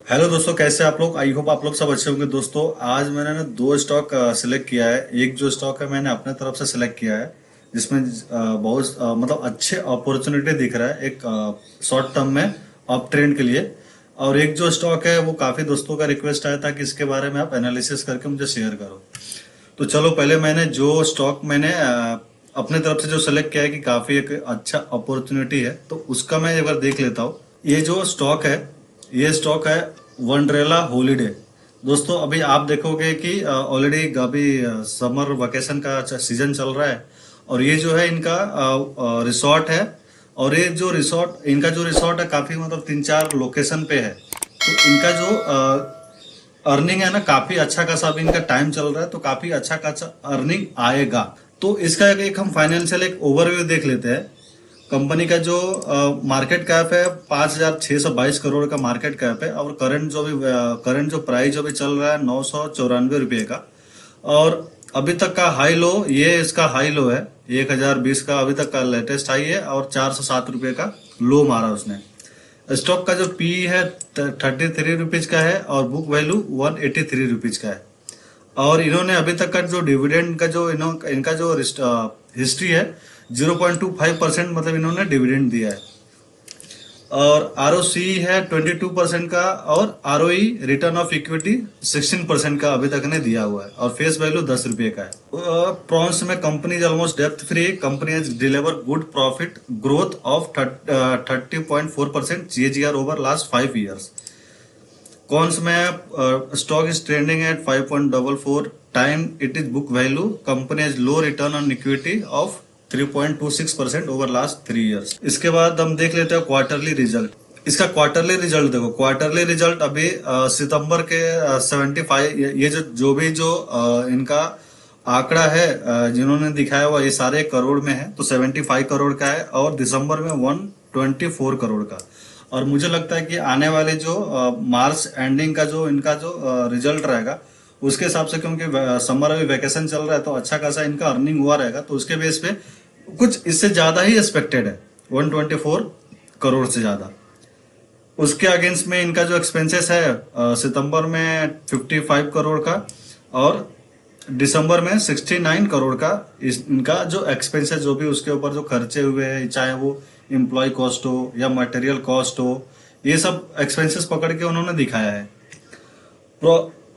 Hello दोस्तों, कैसे आप लोग? आई होप आप लोग सब अच्छे होंगे। दोस्तों, आज मैंने ना दो स्टॉक सिलेक्ट किया है। एक जो स्टॉक है मैंने अपने तरफ से सिलेक्ट किया है, जिसमें बहुत मतलब अच्छे अपॉर्चुनिटी दिख रहा है एक शॉर्ट टर्म में अप ट्रेंड के लिए। और एक जो स्टॉक है वो काफी दोस्तों का रिक्वेस्ट आया था कि इसके बारे में आप एनालिसिस करके मुझे शेयर करो। तो चलो, पहले मैंने जो स्टॉक मैंने अपने तरफ से जो सिलेक्ट किया है कि काफी एक अच्छा अपॉर्चुनिटी है, तो उसका मैं एक बार देख लेता हूँ। ये जो स्टॉक है, ये स्टॉक है वंडरेला हॉलीडे। दोस्तों, अभी आप देखोगे कि ऑलरेडी अभी समर वेकेशन का सीजन चल रहा है, और ये जो है इनका रिसोर्ट है। और ये जो रिसोर्ट, इनका जो रिसोर्ट है काफी मतलब 3-4 लोकेशन पे है। तो इनका जो अर्निंग है ना, काफी अच्छा खासा अभी इनका टाइम चल रहा है, तो काफी अच्छा खासा अर्निंग आएगा। तो इसका एक हम फाइनेंशियल एक ओवरव्यू देख लेते हैं। कंपनी का जो मार्केट कैप है 5,622 करोड़ का मार्केट कैप है, और करंट जो प्राइस अभी चल रहा है 994 रुपये का। और अभी तक का हाई लो, ये इसका हाई लो है 1,020 का अभी तक का लेटेस्ट हाई है, और 407 रुपये का लो मारा उसने। स्टॉक का जो पी है 33 रुपीज का है, और बुक वैल्यू 183 रुपीज का है। और इन्होंने अभी तक का जो डिविडेंड का जो इनका जो हिस्ट्री है 0.25% मतलब इन्होंने डिविडेंड दिया है। और आरओसी है 22% का, और आरओई रिटर्न ऑफ इक्विटी 16% का अभी तक ने दिया हुआ है, और फेस वैल्यू 10 रुपये का है। प्रॉन्स में कंपनी इज ऑलमोस्ट डेप्थ free. Company has deliver good profit growth of 30.4% CAGR over last 5 years। Cons में stock is trending at 5.44 time it is book value. Company has low return on equity of 3.26% over last 3 years। इसके बाद हम देख लेते हैं quarterly result. इसका quarterly result देखो। Quarterly result अभी सितंबर के 75, ये जो इनका आंकड़ा है जिन्होंने दिखाया हुआ, ये सारे करोड़ में है, तो 75 करोड़ का है, और दिसंबर में 124 करोड़ का। और मुझे लगता है कि आने वाले जो मार्च एंडिंग का जो इनका जो रिजल्ट रहेगा, उसके हिसाब से, क्योंकि समर अभी वैकेशन चल रहा है, तो अच्छा खासा इनका अर्निंग हुआ रहेगा, तो उसके बेस पे कुछ इससे ज्यादा ही एक्सपेक्टेड है, 124 करोड़ से ज्यादा। उसके अगेंस्ट में इनका जो एक्सपेंसेस है सितंबर में 55 करोड़ का, और दिसंबर में 69 करोड़ का। इनका जो एक्सपेंसेस जो भी उसके ऊपर जो खर्चे हुए हैं, चाहे वो एम्प्लॉय कॉस्ट हो या मटेरियल कॉस्ट हो, ये सब एक्सपेंसेस पकड़ के उन्होंने दिखाया है।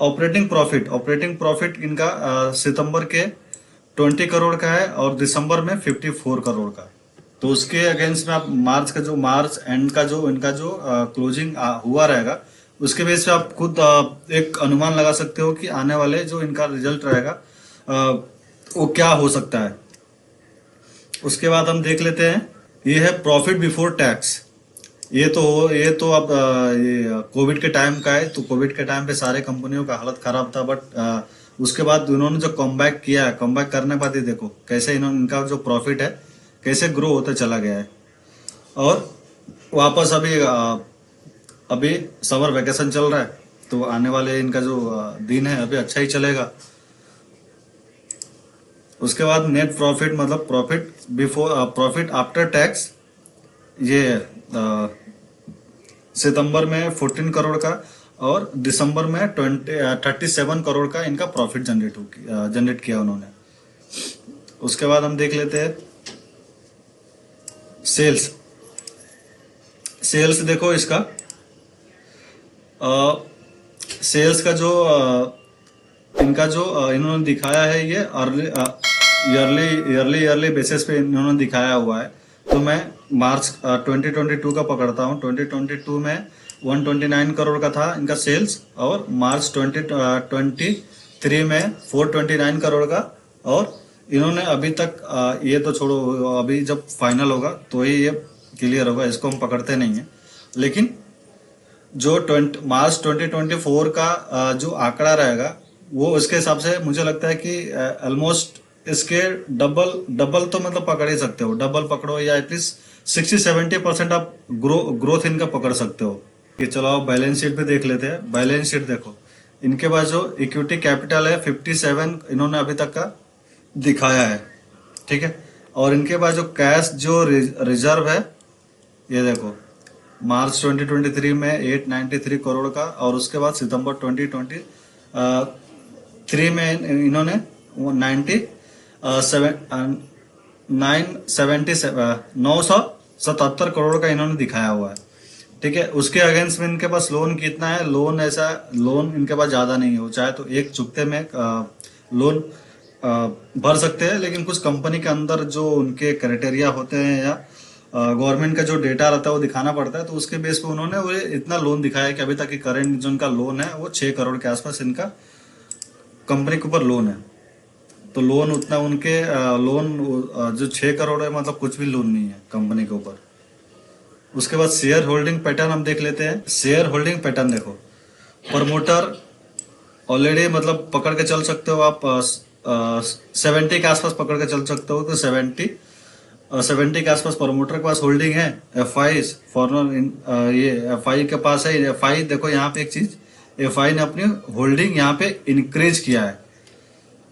ऑपरेटिंग प्रॉफिट इनका सितंबर के 20 करोड़ का है, और दिसंबर में 54 करोड़ का। तो उसके अगेंस्ट में आप मार्च एंड का जो इनका जो क्लोजिंग हुआ रहेगा, उसके बेस पे आप खुद एक अनुमान लगा सकते हो कि आने वाले जो इनका रिजल्ट रहेगा वो क्या हो सकता है। उसके बाद हम देख लेते हैं, ये है प्रॉफिट बिफोर टैक्स। ये तो अब ये कोविड के टाइम का है, तो कोविड के टाइम पे सारे कंपनियों का हालत खराब था, बट उसके बाद उन्होंने जो कमबैक किया है, कमबैक करने के बाद ये देखो कैसे इनका जो प्रॉफिट है कैसे ग्रो होता चला गया है। और वापस अभी समर वैकेशन चल रहा है, तो आने वाले इनका जो दिन है अभी अच्छा ही चलेगा। उसके बाद नेट प्रॉफिट मतलब प्रॉफिट आफ्टर टैक्स, ये सितंबर में 14 करोड़ का, और दिसंबर में 37 करोड़ का इनका प्रॉफिट जनरेट किया उन्होंने। उसके बाद हम देख लेते हैं सेल्स देखो इसका। सेल्स का जो इनका जो इन्होंने दिखाया है, ये ईयरली बेसिस पे इन्होंने दिखाया हुआ है। तो मैं मार्च 2022 का पकड़ता हूँ। 2022 में 129 करोड़ का था इनका सेल्स, और मार्च 2023 में 429 करोड़ का। और इन्होंने अभी तक ये तो छोड़ो, अभी जब फाइनल होगा तो ही ये क्लियर होगा, इसको हम पकड़ते नहीं है। लेकिन जो मार्च 2024 का जो आंकड़ा रहेगा, वो उसके हिसाब से मुझे लगता है कि ऑलमोस्ट इसके डबल तो मतलब पकड़ ही सकते हो। डबल पकड़ो, या एटलीस्ट 60-70% आप ग्रोथ इनका पकड़ सकते हो। ये चलो आप बैलेंस शीट पे देख लेते हैं। बैलेंस शीट देखो, इनके पास जो इक्विटी कैपिटल है 57 इन्होंने अभी तक का दिखाया है, ठीक है। और इनके पास जो कैश जो रिजर्व है, ये देखो मार्च 2023 में 893 करोड़ का, और उसके बाद सितंबर 2023 में इन्होंने 977 करोड़ का इन्होंने दिखाया हुआ है। ठीक है, उसके अगेंस्ट में इनके पास लोन कितना है, लोन ऐसा लोन इनके पास ज्यादा नहीं है, वो चाहे तो एक चुकते में लोन भर सकते हैं, लेकिन कुछ कंपनी के अंदर जो उनके क्राइटेरिया होते हैं या गवर्नमेंट का जो डेटा रहता है वो दिखाना पड़ता है, तो उसके बेस पे उन्होंने वो इतना लोन दिखाया है कि अभी तक की करंट जो इनका लोन है वो 6 करोड़ के आसपास इनका कंपनी के ऊपर लोन है। तो लोन उतना उनके लोन जो 6 करोड़ है, मतलब कुछ भी लोन नहीं है कंपनी के ऊपर। उसके बाद शेयर होल्डिंग पैटर्न हम देख लेते हैं। शेयर होल्डिंग पैटर्न देखो, प्रमोटर ऑलरेडी मतलब पकड़ के चल सकते हो आप, 70 के आसपास पकड़ के चल सकते हो, तो 70 के आसपास प्रमोटर के पास होल्डिंग है। एफ आई फॉरनर ये एफ आई के पास है। एफ आई देखो यहाँ पे एक चीज, एफ आई ने अपनी होल्डिंग यहाँ पे इंक्रीज किया है,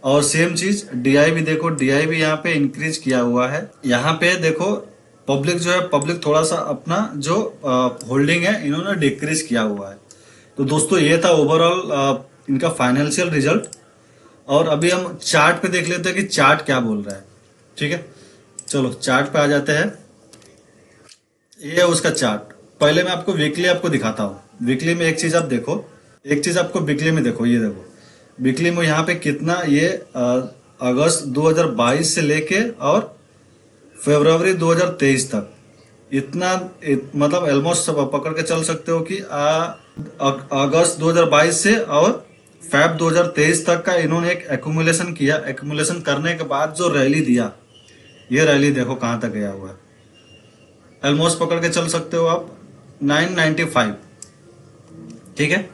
और सेम चीज डीआई भी देखो, डीआई भी यहाँ पे इंक्रीज किया हुआ है। यहाँ पे देखो पब्लिक जो है, पब्लिक थोड़ा सा अपना जो होल्डिंग है इन्होंने डिक्रीज किया हुआ है। तो दोस्तों ये था ओवरऑल इनका फाइनेंशियल रिजल्ट। और अभी हम चार्ट पे देख लेते हैं कि चार्ट क्या बोल रहा है। ठीक है, चलो चार्ट पे आ जाते हैं। ये है उसका चार्ट। पहले मैं आपको वीकली आपको दिखाता हूँ। वीकली में एक चीज आप देखो, एक चीज आपको वीकली में देखो, ये देखो वीकली में यहाँ पे कितना ये अगस्त 2022 से लेके और फरवरी 2023 तक इतना मतलब ऑलमोस्ट पकड़ के चल सकते हो कि अगस्त 2022 से और फैब 2023 तक का इन्होंने एक एक्यूमुलेशन किया। एक्यूमुलेशन करने के बाद जो रैली दिया, ये रैली देखो कहां तक गया हुआ है, ऑलमोस्ट पकड़ के चल सकते हो आप 995। ठीक है,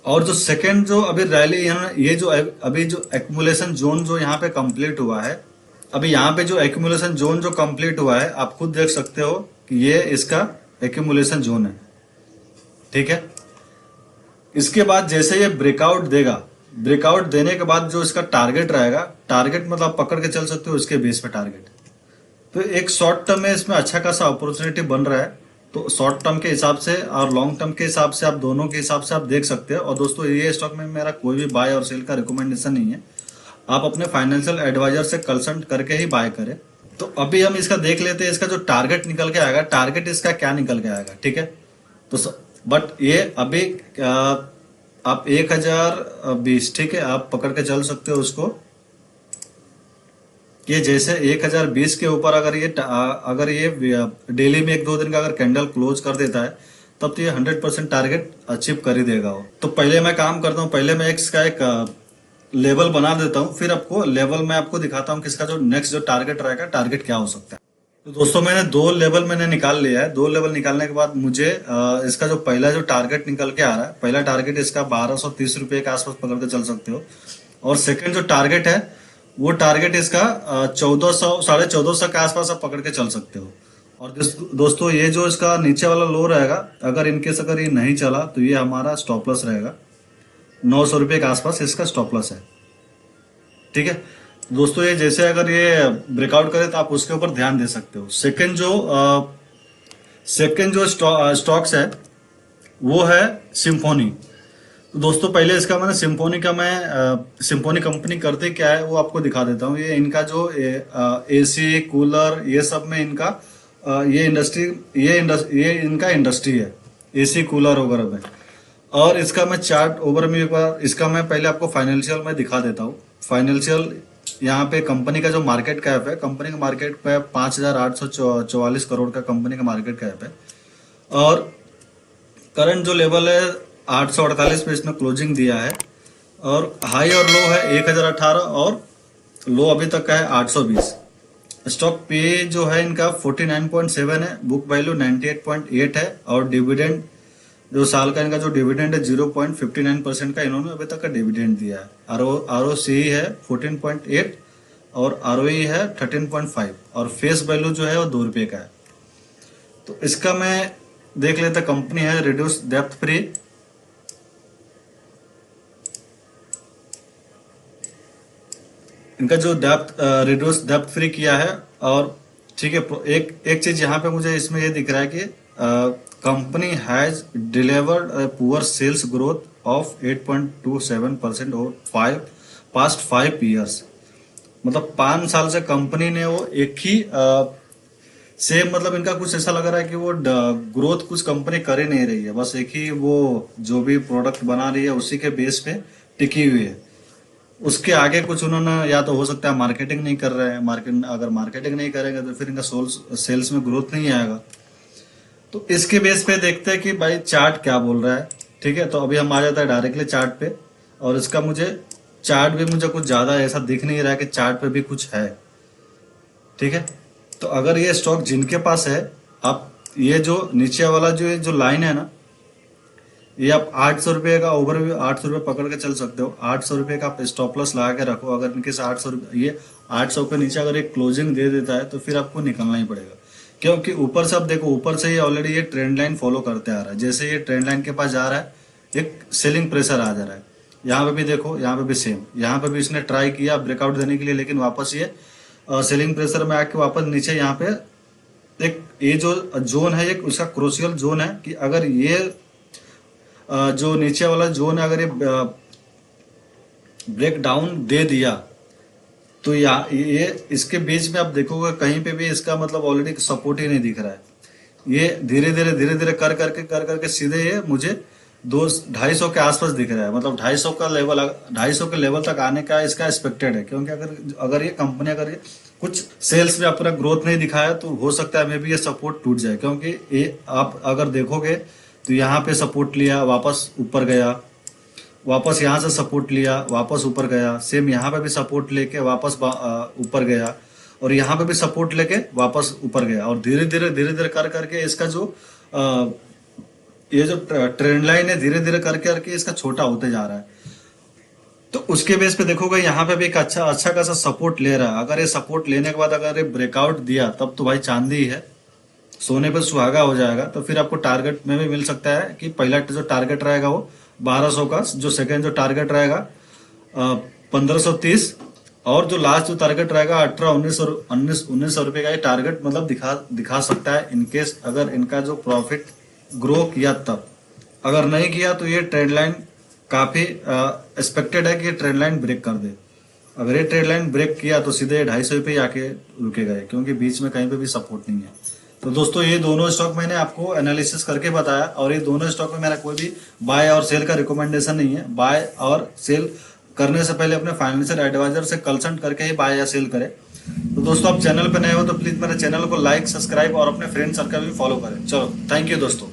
और जो सेकंड जो अभी रैली ये जो अभी जो एक्यूमुलेशन जोन जो यहाँ पे कंप्लीट हुआ है, अभी यहाँ पे जो एक्यूमुलेशन जोन जो कंप्लीट हुआ है, आप खुद देख सकते हो कि ये इसका एक्यूमुलेशन जोन है। ठीक है, इसके बाद जैसे ये ब्रेकआउट देगा, ब्रेकआउट देने के बाद जो इसका टारगेट रहेगा, टारगेट मतलब आप पकड़ के चल सकते हो इसके बेस पे टारगेट। तो एक शॉर्ट टर्म में इसमें अच्छा खासा अपॉर्चुनिटी बन रहा है। तो शॉर्ट टर्म के हिसाब से और लॉन्ग टर्म के हिसाब से, आप दोनों के हिसाब से आप देख सकते हैं। और दोस्तों ये स्टॉक में मेरा कोई भी बाय और सेल का रिकमेंडेशन नहीं है, आप अपने फाइनेंशियल एडवाइजर से कंसल्ट करके ही बाय करें। तो अभी हम इसका देख लेते हैं, इसका जो टारगेट निकल के आएगा, टारगेट इसका क्या निकल के आएगा। ठीक है, तो बट ये अभी आप 1020, ठीक है, आप पकड़ के चल सकते हो उसको। ये जैसे 1020 के ऊपर अगर ये डेली में 1-2 दिन का अगर कैंडल क्लोज कर देता है, तब तो ये 100% टारगेट अचीव कर ही देगा वो। तो पहले मैं काम करता हूँ, पहले मैं इसका एक लेवल बना देता हूँ, फिर आपको लेवल में आपको दिखाता हूँ किसका जो नेक्स्ट जो टारगेट रहेगा, टारगेट क्या हो सकता है। तो दोस्तों मैंने 2 लेवल मैंने निकाल लिया है। 2 लेवल निकालने के बाद मुझे इसका जो पहला जो टारगेट निकल के आ रहा है, पहला टारगेट इसका 1230 रुपए के आसपास पकड़ के चल सकते हो। और सेकंड जो टारगेट है, वो टारगेट इसका 1400 1450 के आसपास आप पकड़ के चल सकते हो। और दोस्तों ये जो इसका नीचे वाला लो रहेगा, अगर इनकेस अगर ये नहीं चला तो ये हमारा स्टॉप लॉस रहेगा। 900 रुपए के आसपास इसका स्टॉप लॉस है। ठीक है दोस्तों, ये जैसे अगर ये ब्रेकआउट करे तो आप उसके ऊपर ध्यान दे सकते हो। सेकंड जो स्टॉक्स है वो है सिम्फोनी। तो दोस्तों पहले इसका मैंने सिम्फोनी का सिम्फोनी कंपनी करते क्या है वो आपको दिखा देता हूँ। ये इनका जो एसी कूलर ये सब में इनका ये इनका इंडस्ट्री है, एसी कूलर वगैरह में। और इसका मैं चार्ट ओवरव्यू पर इसका मैं पहले आपको फाइनेंशियल में दिखा देता हूँ। फाइनेंशियल यहाँ पे कंपनी का जो मार्केट कैप है, कंपनी का मार्केट कैप 5844 करोड़ का कंपनी का मार्केट कैप है। और करंट जो लेवल है 848 पे इसने क्लोजिंग दिया है। और हाई और लो है 1018 और लो अभी तक का है 820। स्टॉक पे जो है इनका 49.7 है, बुक वैल्यू 98.8 है। और डिविडेंड जो साल का इनका जो डिविडेंड है 0.59% का इन्होंने अभी तक का डिविडेंड दिया है। आरओसी है 14.8 और आरओई है 13.5 और फेस वैल्यू जो है वो 2 रुपये का है। तो इसका मैं देख लेता, कंपनी है रिड्यूस डेप्थ फ्री। इनका जो रिड्यूस डेप्थ फ्री किया है। और ठीक है, एक चीज यहाँ पे मुझे इसमें ये दिख रहा है कि company has delivered a poor sales growth of 8.27% over past 5 years. मतलब 5 साल से कंपनी ने वो एक ही सेम, मतलब इनका कुछ ऐसा लग रहा है कि वो ग्रोथ कुछ कंपनी कर ही नहीं रही है, बस एक ही वो जो भी प्रोडक्ट बना रही है उसी के बेस पे टिकी हुई है। उसके आगे कुछ उन्होंने, या तो हो सकता है मार्केटिंग नहीं कर रहे हैं, अगर मार्केटिंग नहीं करेंगे तो फिर इनका सेल्स में ग्रोथ नहीं आएगा। तो इसके बेस पे देखते हैं कि भाई चार्ट क्या बोल रहा है। ठीक है, तो अभी हम आ जाता है डायरेक्टली चार्ट पे, और इसका मुझे चार्ट भी मुझे कुछ ज्यादा ऐसा दिख नहीं रहा है कि चार्ट पे भी कुछ है। ठीक है, तो अगर ये स्टॉक जिनके पास है, आप ये जो नीचे वाला जो लाइन है ना, ये आप 800 रुपये का ओवरव्यू 800 रुपये पकड़ के चल सकते हो। 800 रुपये का आप स्टॉप लॉस लगा के रखो। अगर इनके 800 रुपये, ये 800 के नीचे अगर एक क्लोजिंग दे देता है तो फिर आपको निकलना ही पड़ेगा, क्योंकि ऊपर से आप देखो, ऊपर से ये ऑलरेडी ये ट्रेंड लाइन फॉलो करते आ रहा है। जैसे ये ट्रेंड लाइन के पास जा रहा है, एक सेलिंग प्रेशर आ जा रहा है। यहाँ पे भी देखो, यहाँ पे भी सेम, यहाँ पे भी इसने ट्राई किया ब्रेकआउट देने के लिए, लेकिन वापस ये सेलिंग प्रेशर में आके वापस नीचे यहाँ पे एक ये जो जोन है, एक उसका क्रूशियल जोन है कि अगर ये जो नीचे वाला जोन है, अगर ये ब्रेक डाउन दे दिया तो ये इसके बीच में आप देखोगे कहीं पे भी इसका मतलब ऑलरेडी सपोर्ट ही नहीं दिख रहा है। ये धीरे धीरे कर करके सीधे ये मुझे 250 के आसपास दिख रहा है। मतलब 250 के लेवल तक आने का इसका एक्सपेक्टेड है, क्योंकि अगर अगर ये कंपनी अगर ये कुछ सेल्स में अपना ग्रोथ नहीं दिखाया तो हो सकता है मे भी ये सपोर्ट टूट जाए। क्योंकि ये आप अगर देखोगे तो यहाँ पे सपोर्ट लिया, वापस ऊपर गया, वापस यहाँ से सपोर्ट लिया, वापस ऊपर गया, सेम यहाँ पे भी सपोर्ट लेके वापस ऊपर गया, और यहाँ पे भी सपोर्ट लेके वापस ऊपर गया, और धीरे धीरे कर करके इसका जो ये जो ट्रेंड लाइन है धीरे धीरे करके इसका छोटा होते जा रहा है। तो उसके बेस पे देखोगे यहाँ पे भी एक अच्छा खासा सपोर्ट ले रहा है। अगर ये सपोर्ट लेने के बाद अगर ये ब्रेकआउट दिया तब तो भाई चांदी है, सोने पे सुहागा हो जाएगा। तो फिर आपको टारगेट में भी मिल सकता है कि पहला जो टारगेट रहेगा वो 1200 का, जो सेकंड जो टारगेट रहेगा 1530, और जो लास्ट जो टारगेट रहेगा 1900 रुपए का ये टारगेट मतलब दिखा सकता है, इनकेस अगर इनका जो प्रॉफिट ग्रो किया तब। अगर नहीं किया तो ये ट्रेंड लाइन काफी एक्सपेक्टेड है कि ये ट्रेंड लाइन ब्रेक कर दे। अगर ये ट्रेंड लाइन ब्रेक किया तो सीधे 250 पे आके रुकेगा, क्योंकि बीच में कहीं पे भी सपोर्ट नहीं है। तो दोस्तों ये दोनों स्टॉक मैंने आपको एनालिसिस करके बताया, और ये दोनों स्टॉक में मेरा कोई भी बाय और सेल का रिकमेंडेशन नहीं है। बाय और सेल करने से पहले अपने फाइनेंशियल एडवाइजर से कंसल्ट करके ही बाय या सेल करें। तो दोस्तों आप चैनल पे नए हो तो प्लीज मेरे चैनल को लाइक, सब्सक्राइब और अपने फ्रेंड सर्कल भी फॉलो करें। चलो, थैंक यू दोस्तों।